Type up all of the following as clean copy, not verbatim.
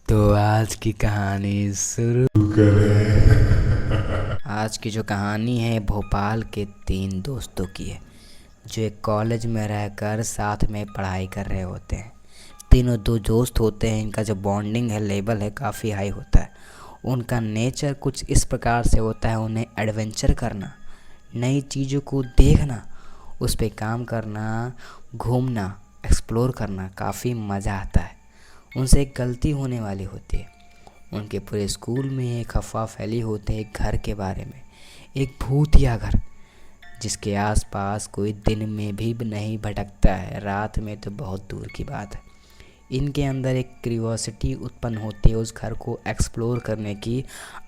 तो आज की कहानी शुरू करें। आज की जो कहानी है भोपाल के 3 दोस्तों की है जो एक कॉलेज में रहकर साथ में पढ़ाई कर रहे होते हैं। तीनों दो दोस्त होते हैं, इनका जो बॉन्डिंग है लेवल है काफ़ी हाई होता है। उनका नेचर कुछ इस प्रकार से होता है, उन्हें एडवेंचर करना, नई चीज़ों को देखना, उस पे काम करना, घूमना, एक्सप्लोर करना काफ़ी मज़ा आता है। उनसे एक गलती होने वाली होती है। उनके पूरे स्कूल में एक अफवाह फैली होती है एक घर के बारे में, एक भूतिया घर जिसके आसपास कोई दिन में भी नहीं भटकता है, रात में तो बहुत दूर की बात है। इनके अंदर एक क्यूरियोसिटी उत्पन्न होती है उस घर को एक्सप्लोर करने की,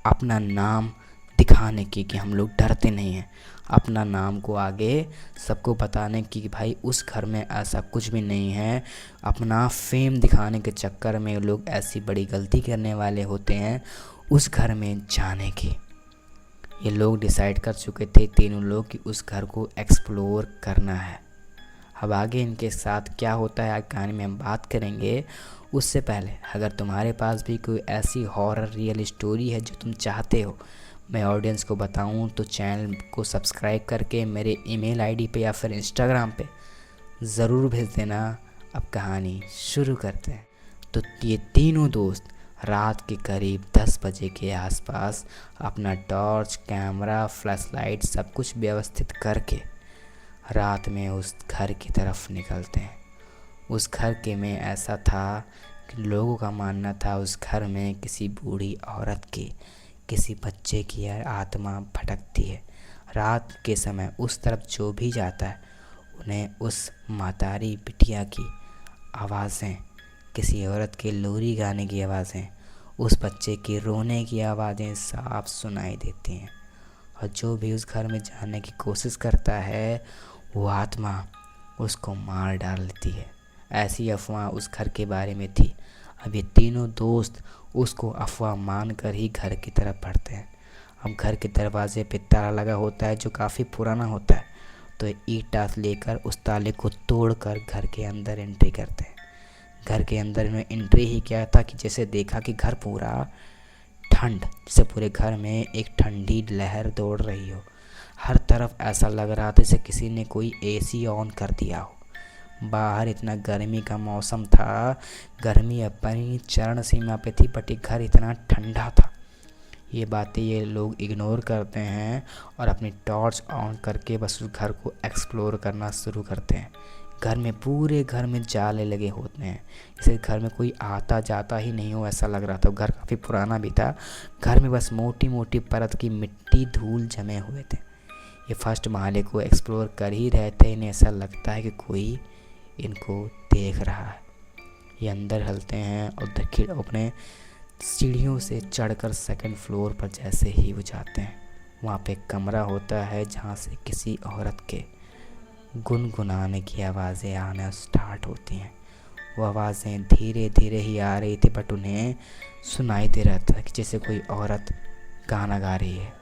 अपना नाम दिखाने की कि हम लोग डरते नहीं हैं, अपना नाम को आगे सबको बताने की कि भाई उस घर में ऐसा कुछ भी नहीं है। अपना फेम दिखाने के चक्कर में लोग ऐसी बड़ी गलती करने वाले होते हैं उस घर में जाने की। ये लोग डिसाइड कर चुके थे तीनों लोग कि उस घर को एक्सप्लोर करना है। अब आगे इनके साथ क्या होता है आज कहानी में हम बात करेंगे। उससे पहले अगर तुम्हारे पास भी कोई ऐसी हॉरर रियल स्टोरी है जो तुम चाहते हो मैं ऑडियंस को बताऊं, तो चैनल को सब्सक्राइब करके मेरे ईमेल आईडी पे या फिर इंस्टाग्राम पे ज़रूर भेज देना। अब कहानी शुरू करते हैं। तो ये तीनों दोस्त रात के करीब 10 बजे के आसपास अपना टॉर्च, कैमरा, फ्लैशलाइट सब कुछ व्यवस्थित करके रात में उस घर की तरफ निकलते हैं। उस घर के में ऐसा था कि लोगों का मानना था उस घर में किसी बूढ़ी औरत की, किसी बच्चे की आत्मा भटकती है। रात के समय उस तरफ जो भी जाता है उन्हें उस मातारी बिटिया की आवाज़ें, किसी औरत के लोरी गाने की आवाज़ें, उस बच्चे की रोने की आवाज़ें साफ सुनाई देती हैं। और जो भी उस घर में जाने की कोशिश करता है वो आत्मा उसको मार डालती है। ऐसी अफवाह उस घर के बारे में थी। अब ये तीनों दोस्त उसको अफवाह मान कर ही घर की तरफ बढ़ते हैं। अब घर के दरवाजे पे ताला लगा होता है जो काफ़ी पुराना होता है, तो ईंट लेकर उस ताले को तोड़कर घर के अंदर एंट्री करते हैं। घर के अंदर में एंट्री ही क्या था कि जैसे देखा कि घर पूरा ठंड, जैसे पूरे घर में एक ठंडी लहर दौड़ रही हो। हर तरफ ऐसा लग रहा था जैसे किसी ने कोई एसी ऑन कर दिया हो। बाहर इतना गर्मी का मौसम था, गर्मी अपनी चरण सीमा पे थी, बट ये घर इतना ठंडा था। ये बातें ये लोग इग्नोर करते हैं और अपनी टॉर्च ऑन करके बस उस घर को एक्सप्लोर करना शुरू करते हैं। घर में, पूरे घर में जाले लगे होते हैं, जैसे घर में कोई आता जाता ही नहीं हो ऐसा लग रहा था। घर काफ़ी पुराना भी था। घर में बस मोटी मोटी परत की मिट्टी धूल जमे हुए थे। ये फर्स्ट माले को एक्सप्लोर कर ही रहे थे, इन्हें ऐसा लगता है कि कोई इनको देख रहा है। ये अंदर हलते हैं और अपने सीढ़ियों से चढ़कर सेकंड फ्लोर पर जैसे ही वो जाते हैं, वहाँ पे एक कमरा होता है जहाँ से किसी औरत के गुनगुनाने की आवाज़ें आना स्टार्ट होती हैं। वो आवाज़ें धीरे धीरे ही आ रही थी, बट उन्हें सुनाई दे रहा था कि जैसे कोई औरत गाना गा रही है।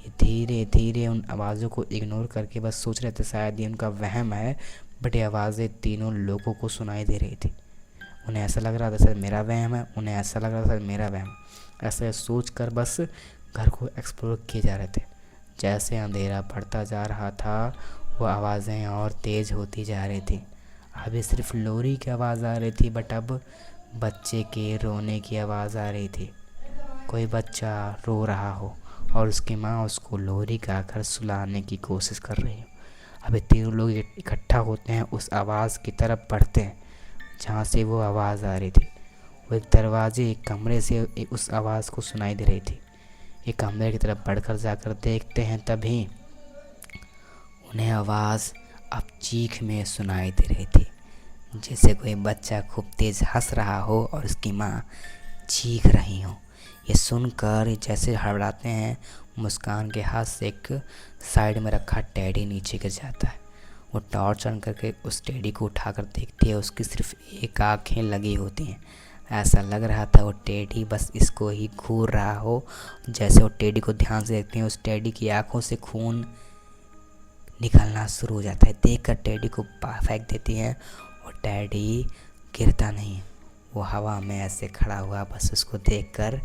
ये धीरे धीरे उन आवाज़ों को इग्नोर करके बस सोच रहे थे शायद ये उनका वहम है, बट ये आवाज़ें तीनों लोगों को सुनाई दे रही थी। उन्हें ऐसा लग रहा था शायद मेरा वहम है, उन्हें ऐसा लग रहा था शायद मेरा वहम। ऐसा सोच कर बस घर को एक्सप्लोर किए जा रहे थे। जैसे अंधेरा बढ़ता जा रहा था वो आवाज़ें और तेज़ होती जा रही थी। अभी सिर्फ लोरी की आवाज़ आ रही थी, बट अब बच्चे के रोने की आवाज़ आ रही थी। कोई बच्चा रो रहा हो और उसकी माँ उसको लोरी गाकर सुलाने की कोशिश कर रही हो। अभी तीनों लोग इकट्ठा होते हैं, उस आवाज़ की तरफ बढ़ते हैं जहाँ से वो आवाज़ आ रही थी। वो एक दरवाजे, एक कमरे से उस आवाज़ को सुनाई दे रही थी। एक कमरे की तरफ बढ़कर जाकर देखते हैं, तभी उन्हें आवाज़ अब चीख में सुनाई दे रही थी, जैसे कोई बच्चा खूब तेज़ हंस रहा हो और उसकी माँ चीख रही हो। ये सुनकर जैसे हड़बड़ाते हैं, मुस्कान के हाथ से एक साइड में रखा टेडी नीचे गिर जाता है। वो टॉर्च ऑन करके उस टेडी को उठाकर देखती है, उसकी सिर्फ एक आँखें लगी होती हैं। ऐसा लग रहा था वो टेडी बस इसको ही घूर रहा हो। जैसे वो टेडी को ध्यान से देखते हैं, उस टेडी की आँखों से खून निकलना शुरू हो जाता है। देखकर टेडी को फेंक देती हैं और टेडी गिरता नहीं, वो हवा में ऐसे खड़ा हुआ, बस उसको देखकर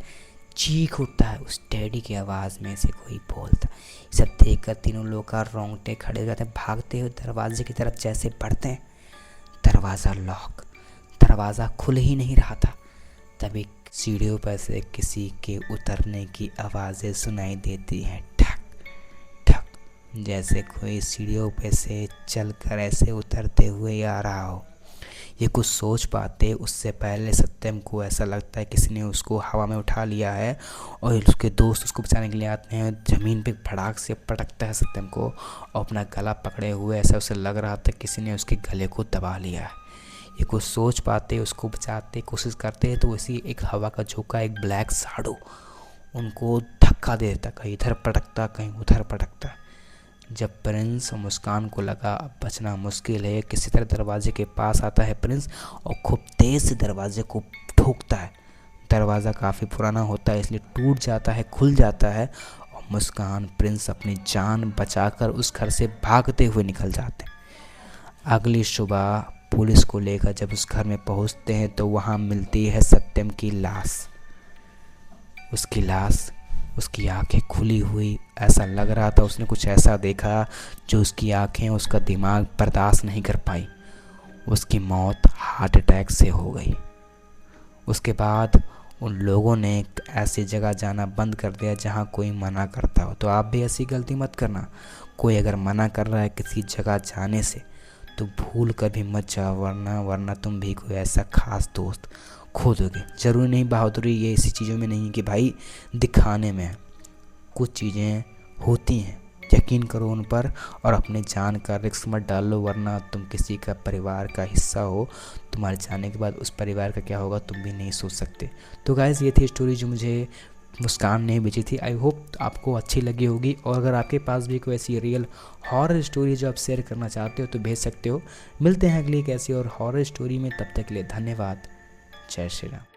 चीख उठता है उस डैडी की आवाज़ में से कोई बोलता। सब देखकर तीनों लोग का रोंगटे खड़े हो जाते हैं, भागते हुए दरवाजे की तरफ जैसे बढ़ते हैं, दरवाज़ा लॉक, दरवाज़ा खुल ही नहीं रहा था। तभी सीढ़ियों पर से किसी के उतरने की आवाज़ें सुनाई देती हैं, ठक ठक, जैसे कोई सीढ़ियों पे से चलकर ऐसे उतरते हुए आ रहा हो। ये कुछ सोच पाते उससे पहले सत्यम को ऐसा लगता है किसी ने उसको हवा में उठा लिया है और उसके दोस्त उसको बचाने के लिए आते हैं। ज़मीन पे फटाक से पटकता है सत्यम को और अपना गला पकड़े हुए, ऐसा उसे लग रहा था किसी ने उसके गले को दबा लिया है। ये कुछ सोच पाते उसको बचाते कोशिश करते हैं तो उसी एक हवा का झोंका, एक ब्लैक शैडो उनको धक्का दे देता, कहीं इधर पटकता कहीं उधर पटकता। जब प्रिंस और मुस्कान को लगा अब बचना मुश्किल है, किसी तरह दरवाजे के पास आता है प्रिंस और खूब तेज़ से दरवाजे को ठोकता है। दरवाज़ा काफ़ी पुराना होता है इसलिए टूट जाता है, खुल जाता है और मुस्कान प्रिंस अपनी जान बचाकर उस घर से भागते हुए निकल जाते हैं। अगली सुबह पुलिस को लेकर जब उस घर में पहुंचते हैं तो वहां मिलती है सत्यम की लाश। उसकी लाश, उसकी आंखें खुली हुई, ऐसा लग रहा था उसने कुछ ऐसा देखा जो उसकी आंखें, उसका दिमाग बर्दाश्त नहीं कर पाई। उसकी मौत हार्ट अटैक से हो गई। उसके बाद उन लोगों ने ऐसी जगह जाना बंद कर दिया जहाँ कोई मना करता हो। तो आप भी ऐसी गलती मत करना। कोई अगर मना कर रहा है किसी जगह जाने से तो भूल कर भी मत जाओ, वरना तुम भी कोई ऐसा खास दोस्त खो दोगे। ज़रूरी नहीं बहादुरी ये इसी चीज़ों में नहीं कि भाई दिखाने में है, कुछ चीज़ें होती हैं, यकीन करो उन पर और अपने जान का रिस्क मत डालो, वरना तुम किसी का परिवार का हिस्सा हो, तुम्हारे जाने के बाद उस परिवार का क्या होगा तुम भी नहीं सोच सकते। तो गाइस ये थी स्टोरी जो मुझे मुस्कान ने भेजी थी। आई होप आपको अच्छी लगी होगी और अगर आपके पास भी कोई ऐसी रियल हॉरर स्टोरी जो आप शेयर करना चाहते हो तो भेज सकते हो। मिलते हैं अगली एक ऐसी और हॉरर स्टोरी में, तब तक के लिए धन्यवाद। जय श्री राम।